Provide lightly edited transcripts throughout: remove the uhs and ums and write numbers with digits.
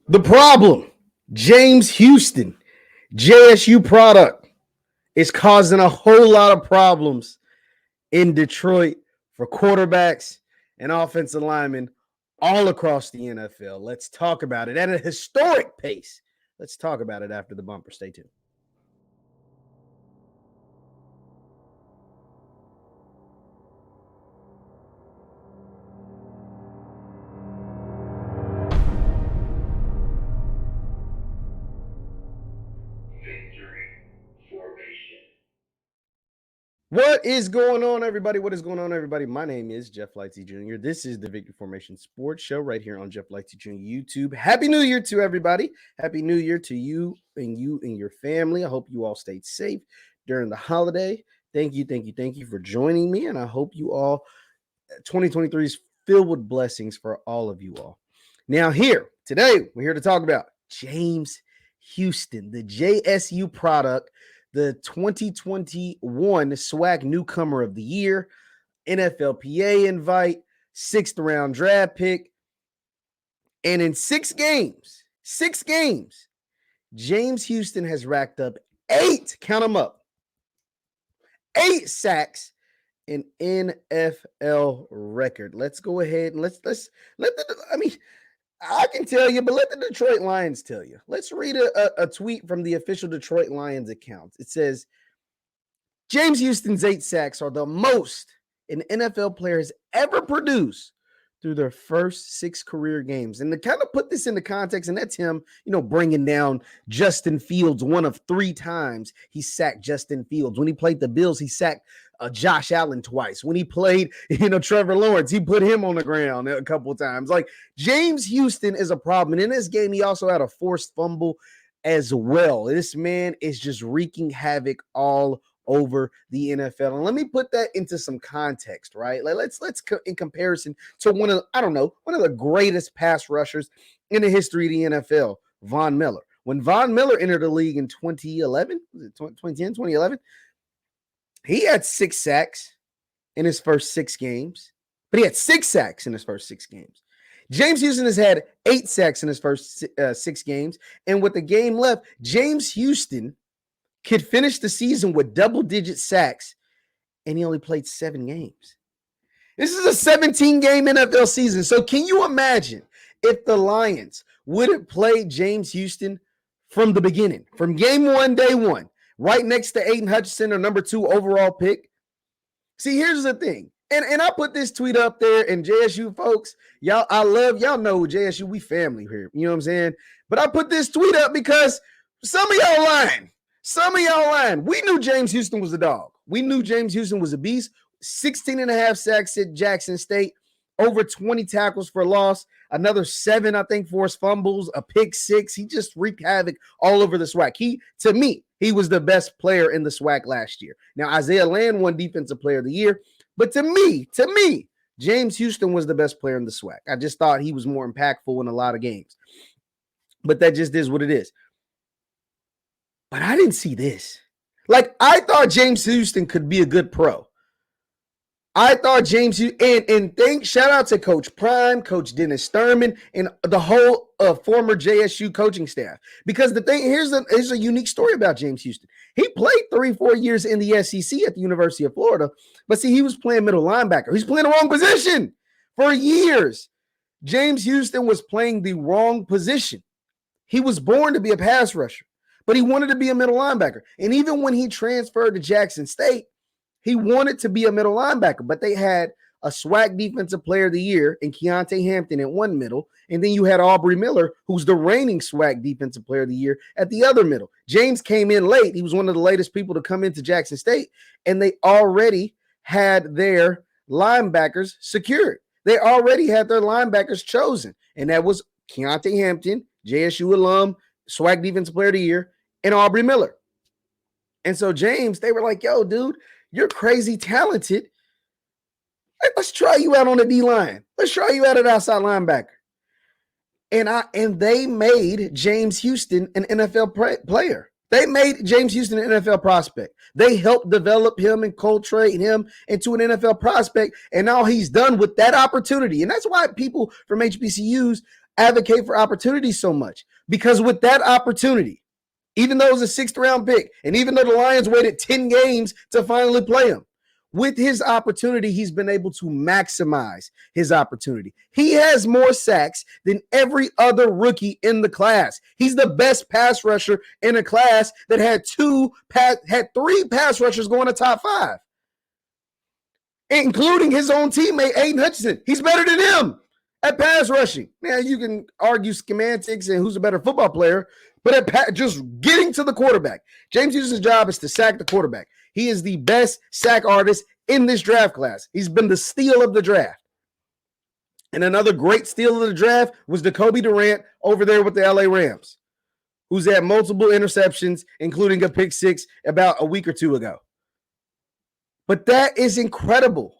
The problem, James Houston, JSU product, is causing a whole lot of problems in Detroit for quarterbacks and offensive linemen all across the NFL. Let's talk about it at a historic pace. Let's talk about it after the bumper. Stay tuned. What is going on, everybody? What is going on, everybody? My name is JeffLightsyJr. This is the Victory Formation Sports Show right here on JeffLightsYJr YouTube. Happy New Year to everybody. Happy New Year to you and your family. I hope you all stayed safe during the holiday. Thank you for joining me. And I hope you all, 2023 is filled with blessings for all of you all. Now today, we're here to talk about James Houston, the JSU product, the 2021 SWAC Newcomer of the Year, NFLPA invite, 6th round draft pick. And in six games, James Houston has racked up 8 sacks, an NFL record. Let's go ahead and I can tell you, but let the Detroit Lions tell you. Let's read a tweet from the official Detroit Lions account. It says, James Houston's 8 sacks are the most an NFL player has ever produced through their first 6 career games. And to kind of put this into context, and that's him, bringing down Justin Fields one of 3 times he sacked Justin Fields. When he played the Bills, he sacked Josh Allen twice. When he played, Trevor Lawrence, he put him on the ground a couple of times. Like, James Houston is a problem. And in this game, he also had a forced fumble as well. This man is just wreaking havoc all over the NFL. And let me put that into some context, right? Like, let's in comparison to one of the greatest pass rushers in the history of the NFL, Von Miller. When Von Miller entered the league in 2011, was it 2010, 2011? He had 6 sacks in his first 6 games, but he had 6 sacks in his first 6 games. James Houston has had 8 sacks in his first 6 games, and with the game left, James Houston could finish the season with double-digit sacks, and he only played 7 games. This is a 17-game NFL season, so can you imagine if the Lions would have played James Houston from the beginning, from game 1, day 1, right next to Aiden Hutchinson, or number 2 overall pick? See, here's the thing. And I put this tweet up there, and JSU folks, y'all know JSU, we family here. You know what I'm saying? But I put this tweet up because some of y'all lying. We knew James Houston was a dog. We knew James Houston was a beast. 16.5 sacks at Jackson State, over 20 tackles for loss, another 7, I think, forced fumbles, a pick 6. He just wreaked havoc all over the SWAC. To me, he was the best player in the SWAC last year. Now, Isaiah Land won Defensive Player of the Year, but to me, James Houston was the best player in the SWAC. I just thought he was more impactful in a lot of games. But that just is what it is. But I didn't see this. Like, I thought James Houston could be a good pro. I thought James, shout out to Coach Prime, Coach Dennis Thurman, and the whole former JSU coaching staff. Because the thing, here's a unique story about James Houston. He played 3-4 years in the SEC at the University of Florida, but see, he was playing middle linebacker. He's playing the wrong position for years. James Houston was playing the wrong position. He was born to be a pass rusher, but he wanted to be a middle linebacker. And even when he transferred to Jackson State, he wanted to be a middle linebacker, but they had a SWAC Defensive Player of the Year in Keontae Hampton at one middle, and then you had Aubrey Miller, who's the reigning SWAC Defensive Player of the Year, at the other middle. James came in late. He was one of the latest people to come into Jackson State, and they already had their linebackers secured. They already had their linebackers chosen, and that was Keontae Hampton, JSU alum, SWAC Defensive Player of the Year, and Aubrey Miller. And so James, they were like, yo, dude, you're crazy talented. Let's try you out on the D-line. Let's try you out at outside linebacker. And they made James Houston an NFL player. They made James Houston an NFL prospect. They helped develop him and cultivate him into an NFL prospect. And now he's done with that opportunity. And that's why people from HBCUs, advocate for opportunity so much? Because with that opportunity, even though it was a 6th round pick, and even though the Lions waited 10 games to finally play him, with his opportunity, he's been able to maximize his opportunity. He has more sacks than every other rookie in the class. He's the best pass rusher in a class that had 3 pass rushers going to top 5, including his own teammate, Aiden Hutchinson. He's better than him at pass rushing. Now, you can argue schematics and who's a better football player, but at just getting to the quarterback, James Houston's job is to sack the quarterback. He is the best sack artist in this draft class. He's been the steal of the draft. And another great steal of the draft was Jacoby Durant over there with the LA Rams, who's had multiple interceptions, including a pick 6 about a week or 2 ago. But that is incredible.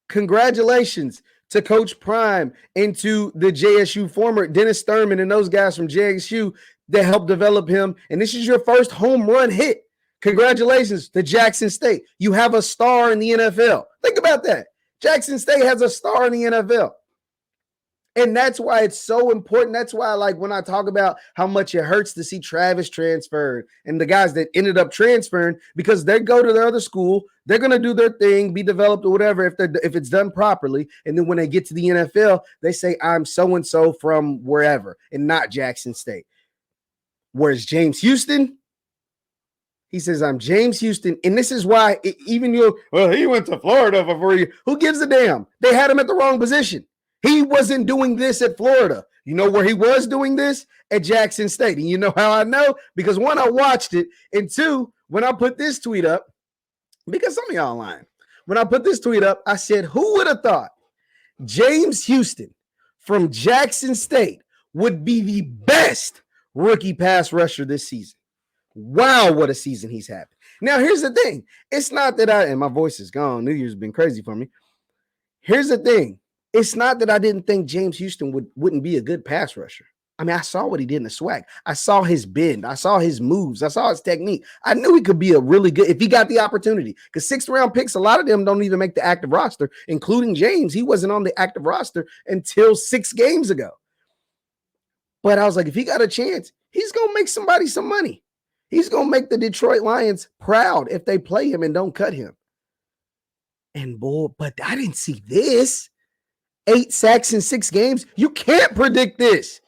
Congratulations to Coach Prime and to the JSU former Dennis Thurman and those guys from JSU that helped develop him. And this is your first home run hit. Congratulations to Jackson State. You have a star in the NFL. Think about that. Jackson State has a star in the NFL. And that's why it's so important. That's why, like, when I talk about how much it hurts to see Travis transferred and the guys that ended up transferring, because they go to their other school, they're going to do their thing, be developed or whatever, if it's done properly. And then when they get to the NFL, they say, I'm so-and-so from wherever and not Jackson State. Whereas James Houston, he says, I'm James Houston. And this is why he went to Florida for 4 years. Who gives a damn? They had him at the wrong position. He wasn't doing this at Florida. You know where he was doing this? At Jackson State. And you know how I know? Because 1, I watched it. And 2, when I put this tweet up, because some of y'all lying. When I put this tweet up, I said, who would have thought James Houston from Jackson State would be the best rookie pass rusher this season? Wow, what a season he's having. Now, here's the thing. It's not that and my voice is gone. New Year's been crazy for me. Here's the thing. It's not that I didn't think James Houston wouldn't be a good pass rusher. I mean, I saw what he did in the SWAC. I saw his bend. I saw his moves. I saw his technique. I knew he could be a really good, if he got the opportunity. Because 6th round picks, a lot of them don't even make the active roster, including James. He wasn't on the active roster until 6 games ago. But I was like, if he got a chance, he's going to make somebody some money. He's going to make the Detroit Lions proud if they play him and don't cut him. And boy, but I didn't see this. 8 sacks in 6 games. You can't predict this.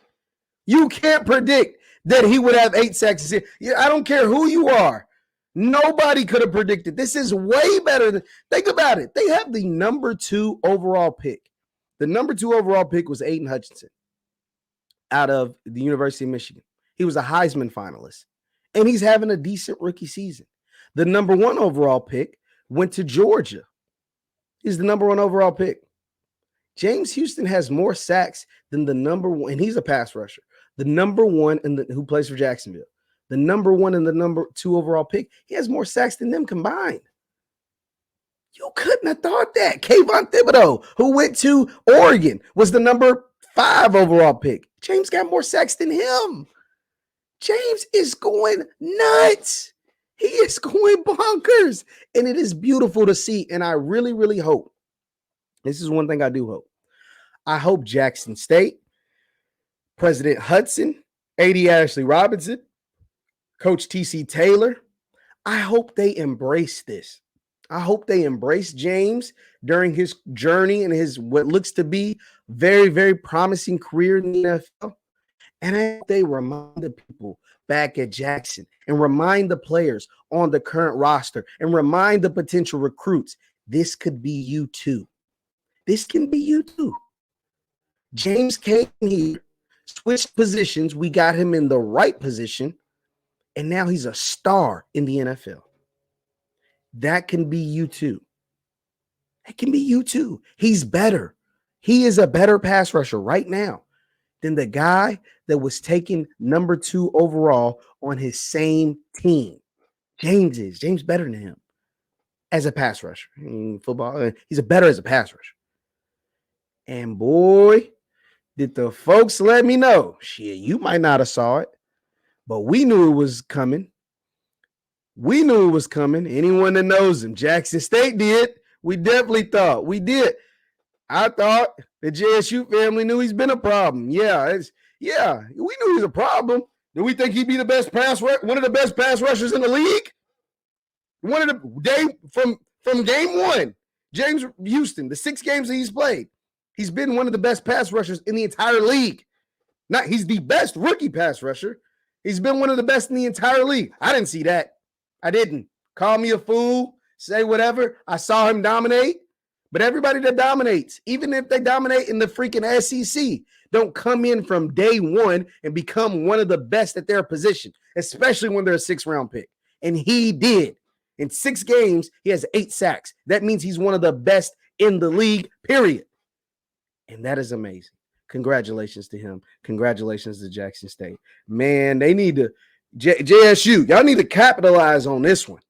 You can't predict that he would have 8 sacks. I don't care who you are. Nobody could have predicted. This is way better than, think about it. They have the number 2 overall pick. The number 2 overall pick was Aiden Hutchinson out of the University of Michigan. He was a Heisman finalist. And he's having a decent rookie season. The number 1 overall pick went to Georgia. He's the number 1 overall pick. James Houston has more sacks than the number 1, and he's a pass rusher. The number 1 who plays for Jacksonville. The number 1 and the number 2 overall pick. He has more sacks than them combined. You couldn't have thought that. Kayvon Thibodeau, who went to Oregon, was the number 5 overall pick. James got more sacks than him. James is going nuts. He is going bonkers. And it is beautiful to see. And I really, really hope. This is one thing I do hope. I hope Jackson State, President Hudson, AD Ashley Robinson, Coach TC Taylor, I hope they embrace this. I hope they embrace James during his journey and his what looks to be very, very promising career in the NFL. And I hope they remind the people back at Jackson and remind the players on the current roster and remind the potential recruits, this could be you too. This can be you too. James came here, switched positions. We got him in the right position, and now he's a star in the NFL. That can be you too. That can be you too. He's better. He is a better pass rusher right now than the guy that was taken number 2 overall on his same team. James is. James better than him as a pass rusher. In football, he's better as a pass rusher. And boy, did the folks let me know. Shit, you might not have saw it, but we knew it was coming. We knew it was coming. Anyone that knows him, Jackson State did. We definitely thought. We did. I thought the JSU family knew he's been a problem. Yeah, we knew he's a problem. Do we think he'd be the best one of the best pass rushers in the league? One of the from game one, James Houston, the 6 games that he's played, he's been one of the best pass rushers in the entire league. Not he's the best rookie pass rusher. He's been one of the best in the entire league. I didn't see that. I didn't. Call me a fool, say whatever. I saw him dominate. But everybody that dominates, even if they dominate in the freaking SEC, don't come in from day one and become one of the best at their position, especially when they're a 6th-round pick. And he did. In 6 games, he has 8 sacks. That means he's one of the best in the league, period. And that is amazing. Congratulations to him. Congratulations to Jackson State. Man, they need to, JSU, y'all need to capitalize on this one.